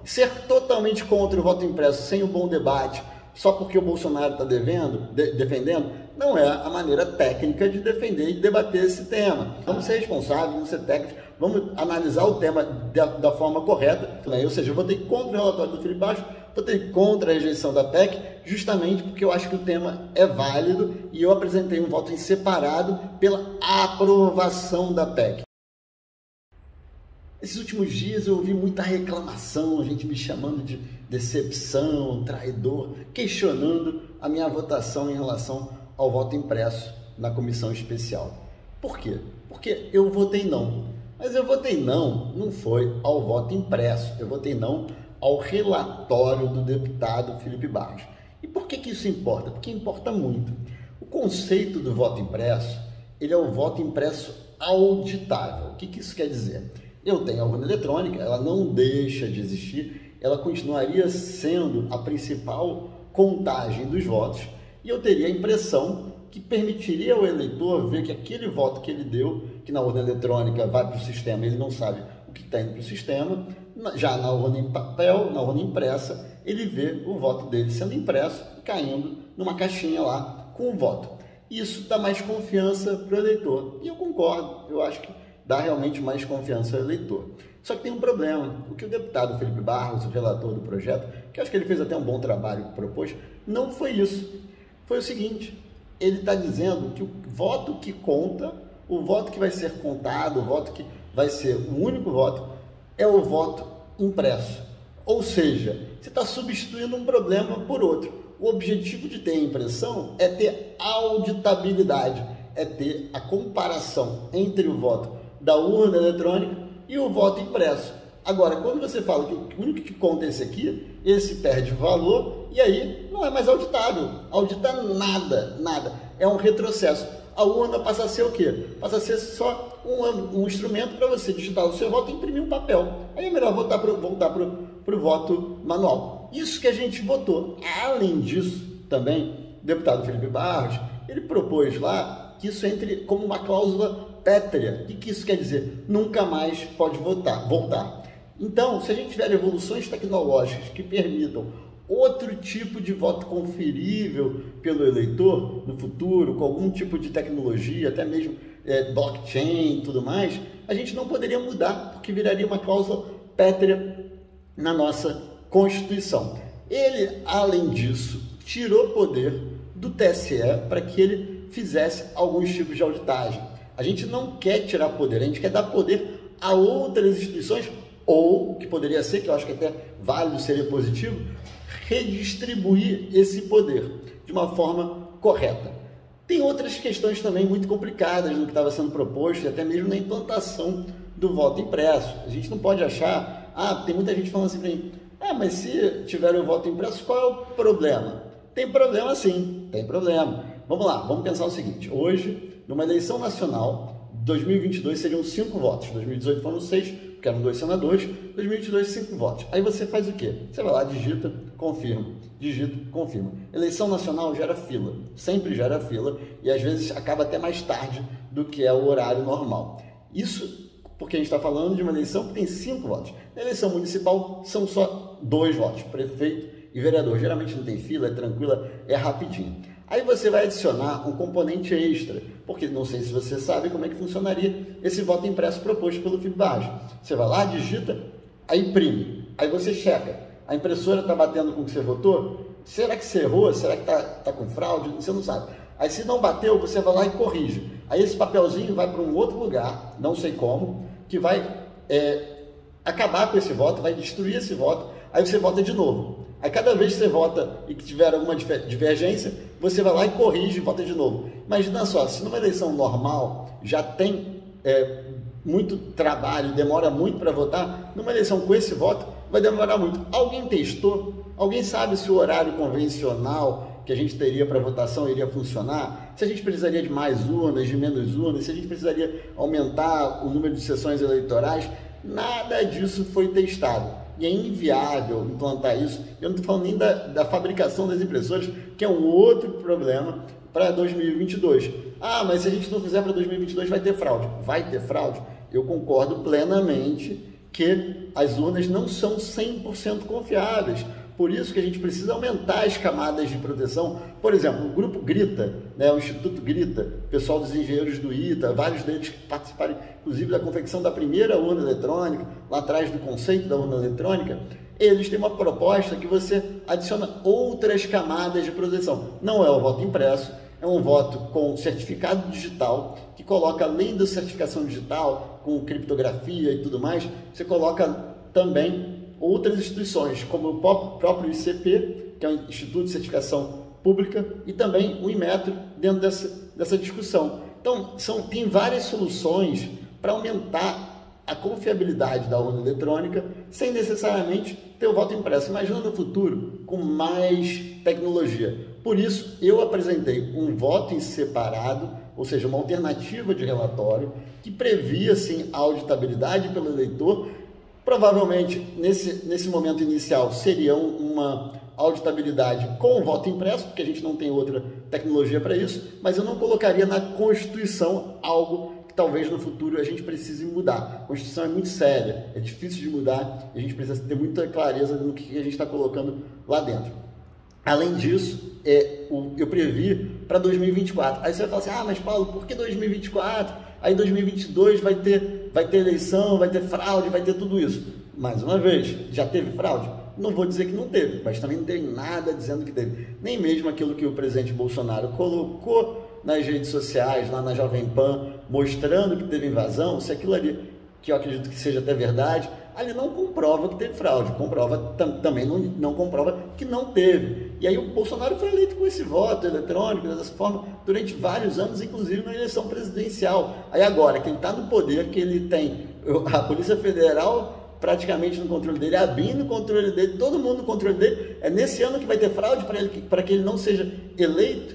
ser totalmente contra o voto impresso sem um bom debate, só porque o Bolsonaro está defendendo, não é a maneira técnica de defender e debater esse tema. Vamos ser responsáveis, vamos ser técnicos, vamos analisar o tema da forma correta. Ou seja, eu votei contra o relatório do Felipe Barros, votei contra a rejeição da PEC, justamente porque eu acho que o tema é válido e eu apresentei um voto em separado pela aprovação da PEC. Esses últimos dias eu ouvi muita reclamação, gente me chamando de decepção, traidor, questionando a minha votação em relação ao voto impresso na comissão especial. Por quê? Porque eu votei não. Mas eu votei não foi ao voto impresso, eu votei não ao relatório do deputado Felipe Barros. E por que isso importa? Porque importa muito. O conceito do voto impresso, ele é o voto impresso auditável. O que isso quer dizer? Eu tenho a urna eletrônica, ela não deixa de existir, ela continuaria sendo a principal contagem dos votos e eu teria a impressão que permitiria ao eleitor ver que aquele voto que ele deu, que na urna eletrônica vai para o sistema, ele não sabe o que está indo para o sistema, já na urna em papel, na urna impressa, ele vê o voto dele sendo impresso e caindo numa caixinha lá com o voto. Isso dá mais confiança para o eleitor. E eu concordo, eu acho que dá realmente mais confiança ao eleitor. Só que tem um problema. O que o deputado Felipe Barros, o relator do projeto, que acho que ele fez até um bom trabalho que propôs, não foi isso. Foi o seguinte, ele está dizendo que o voto que conta, o voto que vai ser contado, o voto que vai ser o único voto, é o voto impresso. Ou seja, você está substituindo um problema por outro. O objetivo de ter a impressão é ter auditabilidade, é ter a comparação entre o voto da urna eletrônica e o voto impresso. Agora, quando você fala que o único que conta é esse aqui, esse perde valor e aí não é mais auditável. Audita nada. É um retrocesso. A urna passa a ser o quê? Passa a ser só um instrumento para você digitar o seu voto e imprimir um papel. Aí é melhor voltar para o voto manual. Isso que a gente votou. Além disso, também, o deputado Felipe Barros, ele propôs lá que isso entre como uma cláusula pétrea. O que isso quer dizer? Nunca mais pode voltar. Então, se a gente tiver evoluções tecnológicas que permitam outro tipo de voto conferível pelo eleitor no futuro, com algum tipo de tecnologia, até mesmo blockchain e tudo mais, a gente não poderia mudar, porque viraria uma cláusula pétrea na nossa Constituição. Ele, além disso, tirou poder do TSE para que ele fizesse alguns tipos de auditagem. A gente não quer tirar poder, a gente quer dar poder a outras instituições, ou, que poderia ser, que eu acho que até válido, seria positivo, redistribuir esse poder de uma forma correta. Tem outras questões também muito complicadas no que estava sendo proposto, e até mesmo na implantação do voto impresso. A gente não pode achar, tem muita gente falando assim para mim, mas se tiver o voto impresso, qual é o problema? Tem problema sim, tem problema. Vamos lá, vamos pensar o seguinte, hoje, numa eleição nacional, 2022 seriam 5 votos, 2018 foram 6, porque eram 2 senadores, 2022 5 votos. Aí você faz o quê? Você vai lá, digita, confirma, Eleição nacional gera fila, sempre gera fila, e às vezes acaba até mais tarde do que é o horário normal. Isso porque a gente está falando de uma eleição que tem 5 votos. Na eleição municipal são só 2 votos, prefeito e vereador. Geralmente não tem fila, é tranquila, é rapidinho. Aí você vai adicionar um componente extra, porque não sei se você sabe como é que funcionaria esse voto impresso proposto pelo Felipe Barros. Você vai lá, digita, aí imprime, aí você checa. A impressora está batendo com o que você votou? Será que você errou? Será que está com fraude? Você não sabe. Aí se não bateu, você vai lá e corrige. Aí esse papelzinho vai para um outro lugar, não sei como, que vai acabar com esse voto, vai destruir esse voto, aí você vota de novo. Aí cada vez que você vota e que tiver alguma divergência, você vai lá e corrige e vota de novo. Imagina só, se numa eleição normal já tem muito trabalho, demora muito para votar, numa eleição com esse voto vai demorar muito. Alguém testou? Alguém sabe se o horário convencional que a gente teria para votação iria funcionar? Se a gente precisaria de mais urnas, de menos urnas? Se a gente precisaria aumentar o número de sessões eleitorais? Nada disso foi testado. E é inviável implantar isso. Eu não estou falando nem da fabricação das impressoras, que é um outro problema para 2022. Mas se a gente não fizer para 2022 vai ter fraude. Vai ter fraude? Eu concordo plenamente que as urnas não são 100% confiáveis. Por isso que a gente precisa aumentar as camadas de proteção. Por exemplo, o Grupo Grita, né, o Instituto Grita, o pessoal dos engenheiros do ITA, vários deles que participaram, inclusive, da confecção da primeira urna eletrônica, lá atrás do conceito da urna eletrônica, eles têm uma proposta que você adiciona outras camadas de proteção. Não é o voto impresso, é um voto com certificado digital, que coloca, além da certificação digital, com criptografia e tudo mais, você coloca também outras instituições, como o próprio ICP, que é o Instituto de Certificação Pública, e também o Inmetro, dentro dessa discussão. Então, tem várias soluções para aumentar a confiabilidade da urna eletrônica, sem necessariamente ter o voto impresso. Imagina no futuro, com mais tecnologia. Por isso, eu apresentei um voto em separado, ou seja, uma alternativa de relatório, que previa, sim, a auditabilidade pelo eleitor. Provavelmente, nesse momento inicial, seria uma auditabilidade com o voto impresso, porque a gente não tem outra tecnologia para isso, mas eu não colocaria na Constituição algo que talvez no futuro a gente precise mudar. A Constituição é muito séria, é difícil de mudar, e a gente precisa ter muita clareza no que a gente está colocando lá dentro. Além disso, eu previ para 2024. Aí você vai falar assim, mas Paulo, por que 2024? Aí 2022 vai ter eleição, vai ter fraude, vai ter tudo isso. Mais uma vez, já teve fraude? Não vou dizer que não teve, mas também não tem nada dizendo que teve. Nem mesmo aquilo que o presidente Bolsonaro colocou nas redes sociais, lá na Jovem Pan, mostrando que teve invasão, se aquilo ali, que eu acredito que seja até verdade, ali não comprova que teve fraude, também não comprova que não teve. E aí o Bolsonaro foi eleito com esse voto eletrônico, dessa forma, durante vários anos, inclusive na eleição presidencial. Aí agora, que ele está no poder, que ele tem a Polícia Federal praticamente no controle dele, a BIM no controle dele, todo mundo no controle dele, é nesse ano que vai ter fraude para que ele não seja eleito,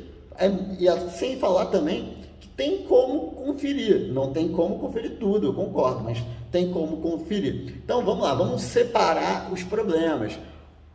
sem falar também que tem como conferir, não tem como conferir tudo, eu concordo, mas tem como conferir. Então vamos lá, vamos separar os problemas.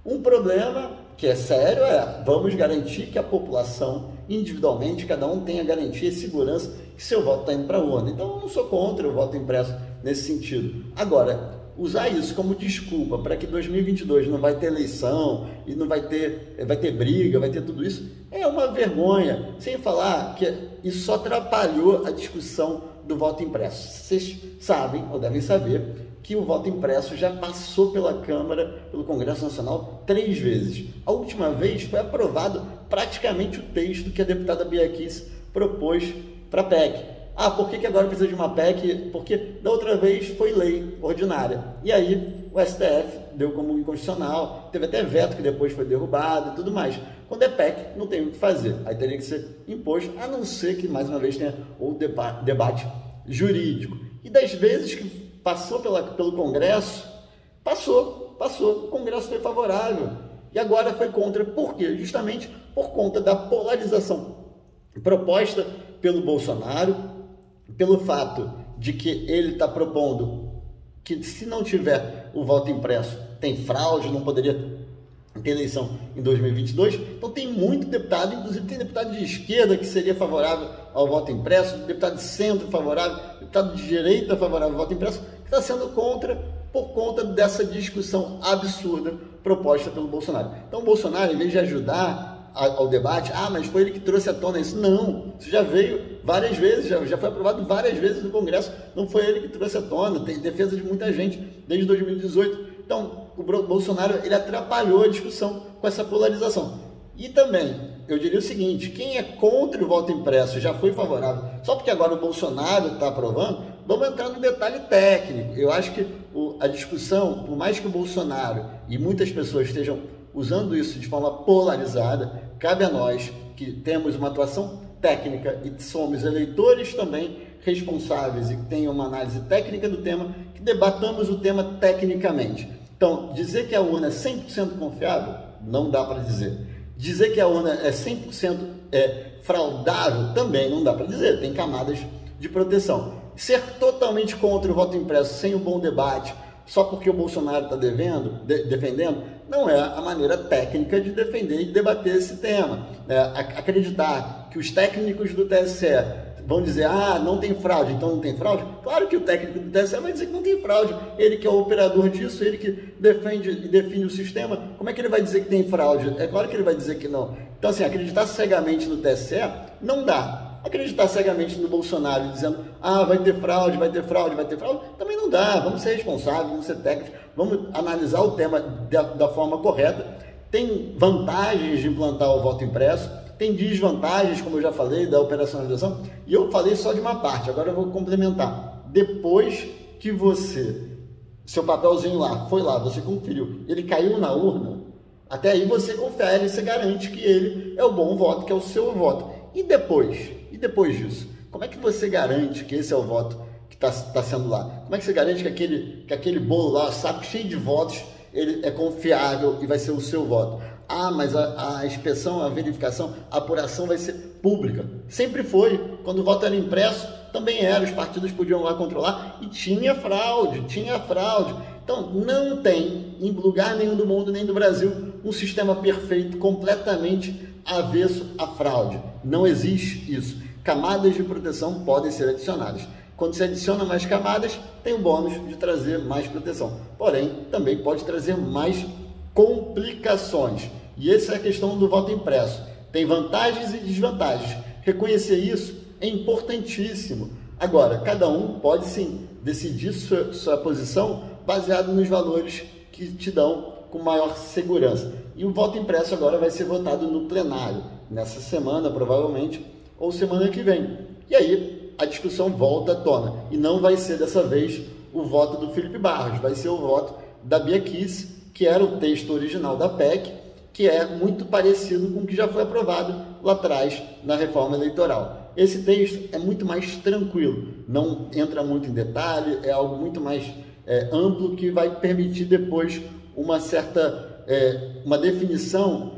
Um problema que é sério vamos garantir que a população, individualmente, cada um tenha garantia e segurança que seu voto está indo para a urna. Então eu não sou contra o voto impresso nesse sentido. Agora, usar isso como desculpa para que 2022 não vai ter eleição e não vai ter briga, vai ter tudo isso, é uma vergonha. Sem falar que isso só atrapalhou a discussão do voto impresso. Vocês sabem, ou devem saber, que o voto impresso já passou pela Câmara, pelo Congresso Nacional, 3 vezes. A última vez foi aprovado praticamente o texto que a deputada Bia Kicis propôs para a PEC. Por que agora precisa de uma PEC? Porque da outra vez foi lei ordinária. E aí o STF deu como inconstitucional, teve até veto que depois foi derrubado e tudo mais. Quando é PEC, não tem o que fazer. Aí teria que ser imposto, a não ser que, mais uma vez, tenha o debate jurídico. E das vezes que passou pelo Congresso, passou. O Congresso foi favorável. E agora foi contra. Por quê? Justamente por conta da polarização proposta pelo Bolsonaro, pelo fato de que ele está propondo que, se não tiver o voto impresso, tem fraude, não poderia ter eleição em 2022. Então tem muito deputado, inclusive tem deputado de esquerda que seria favorável ao voto impresso, deputado de centro favorável, deputado de direita favorável ao voto impresso, que está sendo contra por conta dessa discussão absurda proposta pelo Bolsonaro. Então o Bolsonaro, em vez de ajudar ao debate, mas foi ele que trouxe à tona isso. Não, isso já veio várias vezes, já foi aprovado várias vezes no Congresso, não foi ele que trouxe à tona, tem defesa de muita gente desde 2018. Então, o Bolsonaro, ele atrapalhou a discussão com essa polarização. E também, eu diria o seguinte, quem é contra o voto impresso já foi favorável, só porque agora o Bolsonaro está aprovando, vamos entrar no detalhe técnico. Eu acho que a discussão, por mais que o Bolsonaro e muitas pessoas estejam usando isso de forma polarizada, cabe a nós, que temos uma atuação técnica e somos eleitores também responsáveis e que tenham uma análise técnica do tema, que debatamos o tema tecnicamente. Então, dizer que a urna é 100% confiável, não dá para dizer. Dizer que a urna é 100% fraudável, também não dá para dizer, tem camadas de proteção. Ser totalmente contra o voto impresso, sem um bom debate, só porque o Bolsonaro está defendendo, não é a maneira técnica de defender e debater esse tema. Acreditar que os técnicos do TSE vão dizer, ah, não tem fraude, então não tem fraude? Claro que o técnico do TSE vai dizer que não tem fraude, ele que é o operador disso, ele que defende e define o sistema, como é que ele vai dizer que tem fraude? É claro que ele vai dizer que não. Então, assim, acreditar cegamente no TSE não dá. Acreditar cegamente no Bolsonaro dizendo, ah, vai ter fraude, também não dá. Vamos ser responsáveis, vamos ser técnicos, vamos analisar o tema da forma correta. Tem vantagens de implantar o voto impresso, tem desvantagens, como eu já falei, da operacionalização, e eu falei só de uma parte, agora eu vou complementar. Depois que seu papelzinho lá, foi lá, você conferiu, ele caiu na urna, até aí você confere e você garante que ele é o bom voto, que é o seu voto. E depois disso, como é que você garante que esse é o voto que está sendo lá? Como é que você garante que aquele bolo lá, saco cheio de votos, ele é confiável e vai ser o seu voto? Ah, mas a inspeção, a verificação, a apuração vai ser pública. Sempre foi. Quando o voto era impresso, também era. Os partidos podiam lá controlar e tinha fraude. Então, não tem, em lugar nenhum do mundo, nem do Brasil, um sistema perfeito, completamente avesso à fraude. Não existe isso. Camadas de proteção podem ser adicionadas. Quando se adiciona mais camadas, tem o bônus de trazer mais proteção. Porém, também pode trazer mais complicações. E essa é a questão do voto impresso. Tem vantagens e desvantagens. Reconhecer isso é importantíssimo. Agora, cada um pode sim decidir sua posição baseado nos valores que te dão com maior segurança. E o voto impresso agora vai ser votado no plenário, nessa semana provavelmente, ou semana que vem. E aí a discussão volta à tona. E não vai ser dessa vez o voto do Felipe Barros, vai ser o voto da Bia Kicis, que era o texto original da PEC, que é muito parecido com o que já foi aprovado lá atrás na reforma eleitoral. Esse texto é muito mais tranquilo, não entra muito em detalhe, é algo muito mais amplo, que vai permitir depois uma certa uma definição.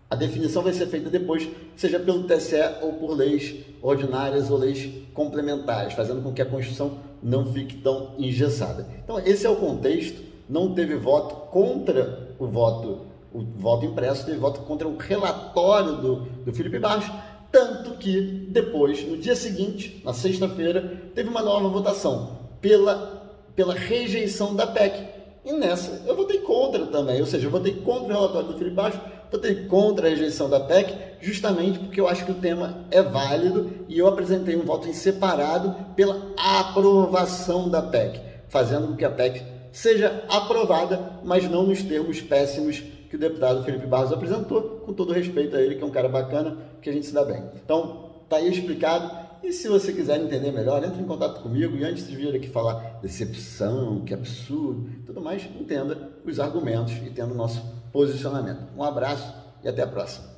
A definição vai ser feita depois, seja pelo TSE ou por leis ordinárias ou leis complementares, fazendo com que a Constituição não fique tão engessada. Então, esse é o contexto. Não teve voto contra o voto impresso, teve voto contra o relatório do Felipe Barros, tanto que depois, no dia seguinte, na sexta-feira, teve uma nova votação pela rejeição da PEC. E nessa eu votei contra também, ou seja, eu votei contra o relatório do Felipe Barros, votei contra a rejeição da PEC, justamente porque eu acho que o tema é válido e eu apresentei um voto em separado pela aprovação da PEC, fazendo com que a PEC seja aprovada, mas não nos termos péssimos que o deputado Felipe Barros apresentou, com todo respeito a ele, que é um cara bacana, que a gente se dá bem. Então, tá aí explicado. E se você quiser entender melhor, entre em contato comigo e antes de vir aqui falar decepção, que absurdo, tudo mais, entenda os argumentos e tendo o nosso posicionamento. Um abraço e até a próxima.